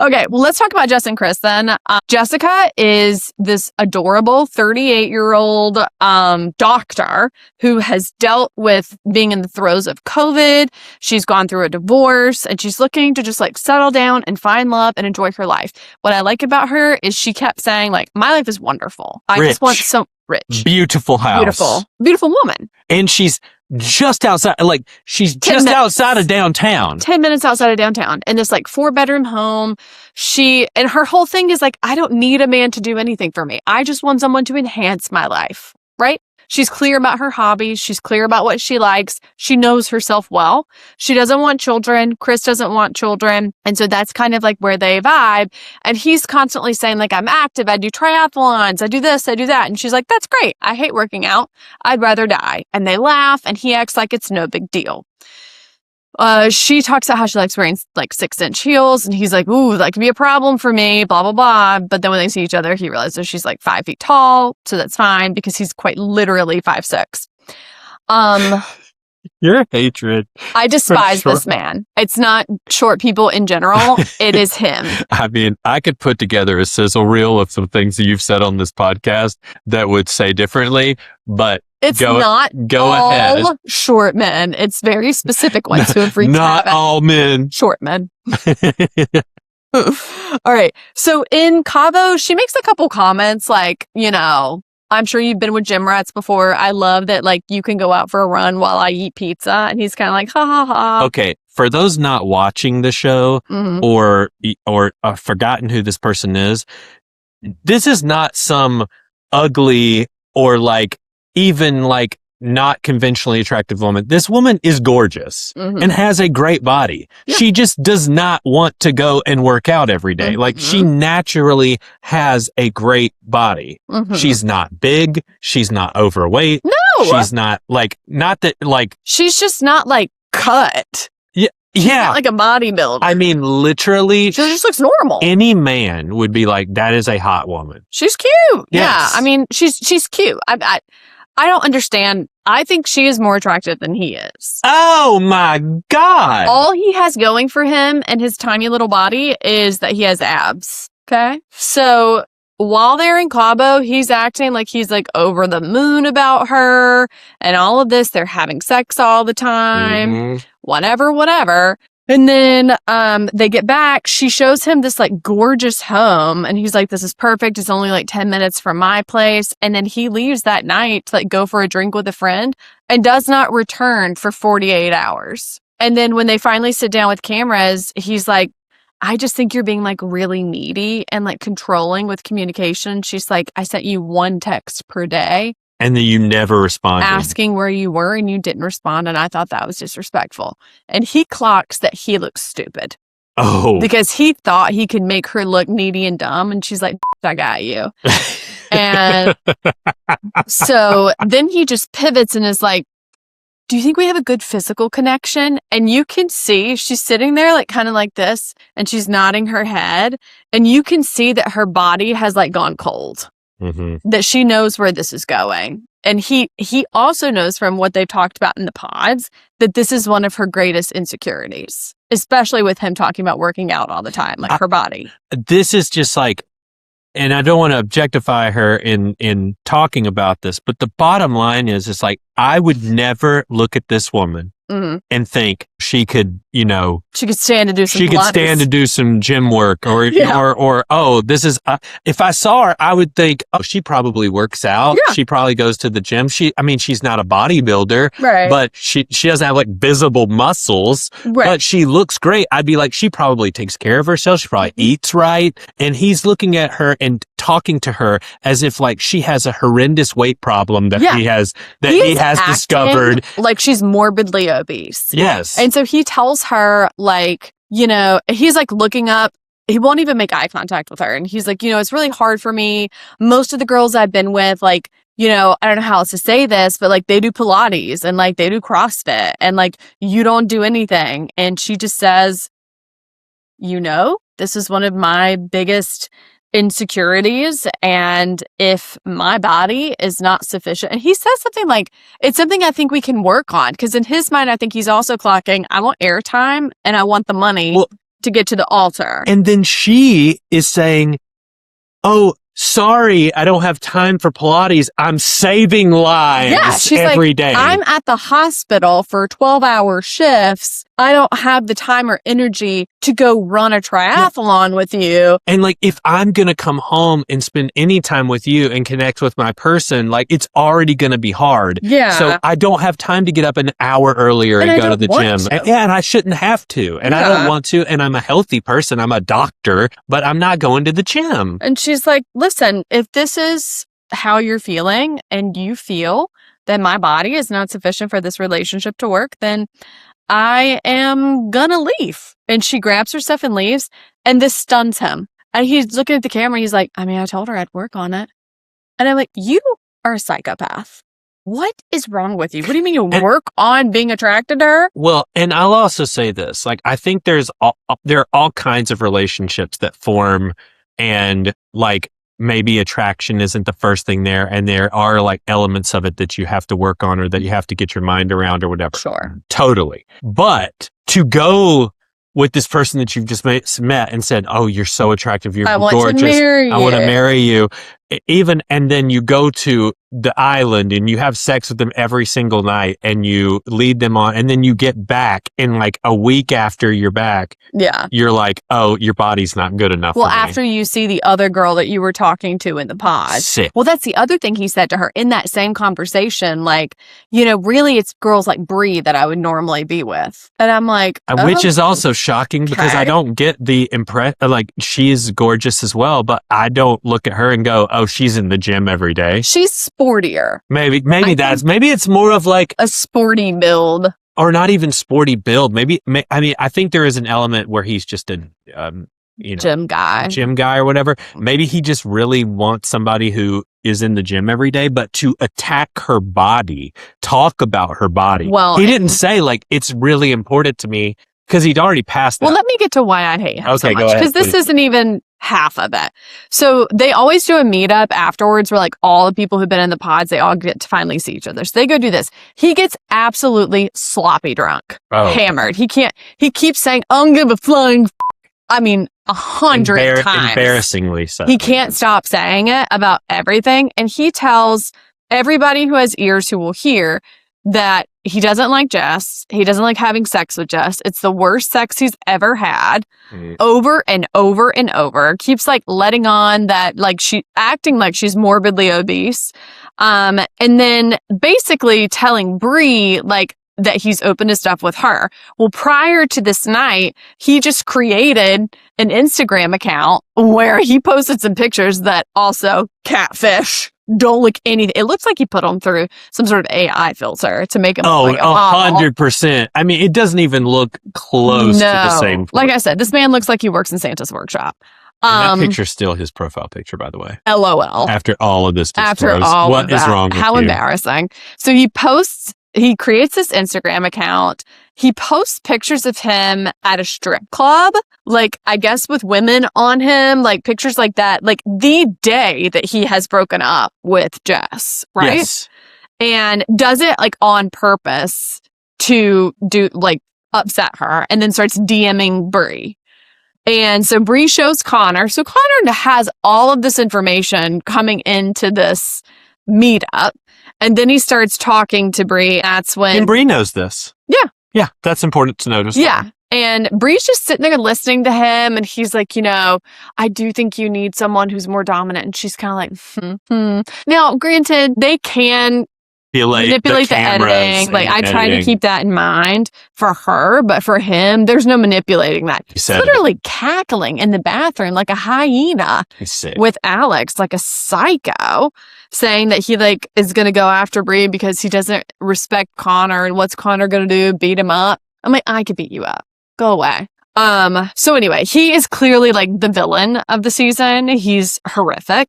Okay, well, let's talk about Jess and Chris then. Jessica is this adorable 38-year-old doctor who has dealt with being in the throes of COVID. She's gone through a divorce and she's looking to just like settle down and find love and enjoy her life. What I like about her is she kept saying like, my life is wonderful. I just want so rich. Beautiful house. Beautiful woman. And she's just outside, like she's just outside of downtown. 10 minutes outside of downtown in this like 4-bedroom home. And her whole thing is like, I don't need a man to do anything for me. I just want someone to enhance my life, right? She's clear about her hobbies. She's clear about what she likes. She knows herself well. She doesn't want children. Chris doesn't want children. And so that's kind of like where they vibe. And he's constantly saying like, I'm active. I do triathlons. I do this. I do that. And she's like, that's great. I hate working out. I'd rather die. And they laugh and he acts like it's no big deal. She talks about how she likes wearing like 6-inch heels and he's like, ooh, that could be a problem for me, blah, blah, blah. But then when they see each other, he realizes she's like 5 feet tall. So that's fine because he's quite literally 5'6". Your hatred. I despise this man. It's not short people in general. It is him. I mean, I could put together a sizzle reel of some things that you've said on this podcast that would say differently, but it's not all short men. It's very specific ones who have reached not all men. Short men. All right. So in Cabo, she makes a couple comments like, you know, I'm sure you've been with gym rats before. I love that, like, you can go out for a run while I eat pizza. And he's kind of like, ha, ha, ha. Okay. For those not watching the show or forgotten who this person is, this is not some ugly or like even like not conventionally attractive woman. This woman is gorgeous and has a great body. Yeah. She just does not want to go and work out every day. Like she naturally has a great body. She's not big. She's not overweight. No. She's not like, not that like. She's just not like cut. Yeah. She's not like a bodybuilder. I mean, literally. She just looks normal. Any man would be like, that is a hot woman. She's cute. Yes. Yeah. I mean, she's cute. I don't understand. I think she is more attractive than he is. Oh my God. All he has going for him and his tiny little body is that he has abs. Okay. So while they're in Cabo, he's acting like he's like over the moon about her and all of this. They're having sex all the time, whatever. And then they get back. She shows him this like gorgeous home. And he's like, this is perfect. It's only like 10 minutes from my place. And then he leaves that night to like go for a drink with a friend and does not return for 48 hours. And then when they finally sit down with cameras, he's like, I just think you're being like really needy and like controlling with communication. She's like, I sent you 1 text per day. And then you never responded. Asking where you were and you didn't respond. And I thought that was disrespectful. And he clocks that he looks stupid. Oh. Because he thought he could make her look needy and dumb. And she's like, I got you. And so then he just pivots and is like, do you think we have a good physical connection? And you can see she's sitting there like kind of like this and she's nodding her head. And you can see that her body has like gone cold. That she knows where this is going. And he also knows from what they've talked about in the pods that this is one of her greatest insecurities, especially with him talking about working out all the time, like her body. This is just like, and I don't want to objectify her in talking about this, but the bottom line is, it's like, I would never look at this woman and think she could, you know, she could stand to do some Pilates. Could stand to do some gym work or oh, this is, if I saw her, I would think, oh, she probably works out. Yeah. She probably goes to the gym. She's not a bodybuilder, right? But she doesn't have like visible muscles, right? But she looks great. I'd be like, she probably takes care of herself. She probably eats right. And he's looking at her and talking to her as if like she has a horrendous weight problem that he has discovered. Like she's morbidly obese. Yes. And so he tells her, like, you know, he's like looking up. He won't even make eye contact with her. And he's like, you know, it's really hard for me. Most of the girls I've been with, like, you know, I don't know how else to say this, but like they do Pilates and like they do CrossFit and like you don't do anything. And she just says, you know, this is one of my biggest insecurities, and if my body is not sufficient, and he says something like, it's something I think we can work on, because in his mind I think he's also clocking, I want airtime and I want the money to get to the altar. And then she is saying, oh, sorry, I don't have time for Pilates. I'm saving lives every day. I'm at the hospital for 12-hour shifts. I don't have the time or energy to go run a triathlon with you. And like, if I'm going to come home and spend any time with you and connect with my person, like it's already going to be hard. Yeah. So I don't have time to get up an hour earlier and go to the gym. And I shouldn't have to. And I don't want to. And I'm a healthy person. I'm a doctor, but I'm not going to the gym. And she's like, listen, if this is how you're feeling and you feel that my body is not sufficient for this relationship to work, then I am gonna leave. And she grabs her stuff and leaves, and this stuns him. And he's looking at the camera. He's like, I mean, I told her I'd work on it. And I'm like, you are a psychopath. What is wrong with you? What do you mean you work on being attracted to her? Well, and I'll also say this, like, I think there are all kinds of relationships that form, and like, maybe attraction isn't the first thing there, and there are like elements of it that you have to work on or that you have to get your mind around or whatever. Sure. Totally. But to go with this person that you've just met and said, oh, you're so attractive, you're gorgeous, I want to marry you. Even, and then you go to the island and you have sex with them every single night and you lead them on, and then you get back in like a week after you're back. Yeah. You're like, oh, your body's not good enough. Well, after you see the other girl that you were talking to in the pod. Sick. Well, that's the other thing he said to her in that same conversation. Like, you know, really it's girls like Brie that I would normally be with. And I'm like, which is also shocking because I don't get the impression, like she's gorgeous as well, but I don't look at her and go, oh, she's in the gym every day. She's sportier. Maybe it's more of like a sporty build. Or not even sporty build. I think there is an element where he's just a, gym guy or whatever. Maybe he just really wants somebody who is in the gym every day, but to attack her body, talk about her body. Well, he didn't say like, it's really important to me, because he'd already passed that. Well, let me get to why I hate him so much. Go ahead, because this isn't even half of it. So they always do a meetup afterwards where like all the people who've been in the pods, they all get to finally see each other. So they go do this. He gets absolutely sloppy drunk, hammered. He keeps saying, I'm gonna be flying. I mean, 100 times. Embarrassingly so. He can't stop saying it about everything. And he tells everybody who has ears who will hear that he doesn't like Jess. He doesn't like having sex with Jess. It's the worst sex he's ever had. Over and over and over. Keeps like letting on that like she acting like she's morbidly obese. And then basically telling Brie like that he's open to stuff with her. Well, prior to this night, he just created an Instagram account where he posted some pictures that also catfish. Don't look anything. It looks like he put them through some sort of AI filter to make them look like 100%. I mean, it doesn't even look close to the same. Like I said, this man looks like he works in Santa's workshop. That picture's still his profile picture, by the way. LOL. After all of this disclosed. After all what of is that. wrong with How you? embarrassing. So he creates this Instagram account. He posts pictures of him at a strip club, like, I guess with women on him, like pictures like that, like the day that he has broken up with Jess, right? Yes. And does it like on purpose to do like upset her, and then starts DMing Brie. And so Brie shows Connor. So Connor has all of this information coming into this meetup. And then he starts talking to Brie. That's when... And Brie knows this. Yeah. Yeah, that's important to notice. Yeah. And Brie's just sitting there listening to him. And he's like, I do think you need someone who's more dominant. And she's kind of like, Now, granted, they can manipulate the editing. Like, I try to keep that in mind for her. But for him, there's no manipulating that. He's literally cackling in the bathroom like a hyena with Alex, like a psycho, saying that he like is going to go after Brie because he doesn't respect Connor. And what's Connor going to do? Beat him up? I'm like, I could beat you up. Go away. So anyway, he is clearly like the villain of the season. He's horrific.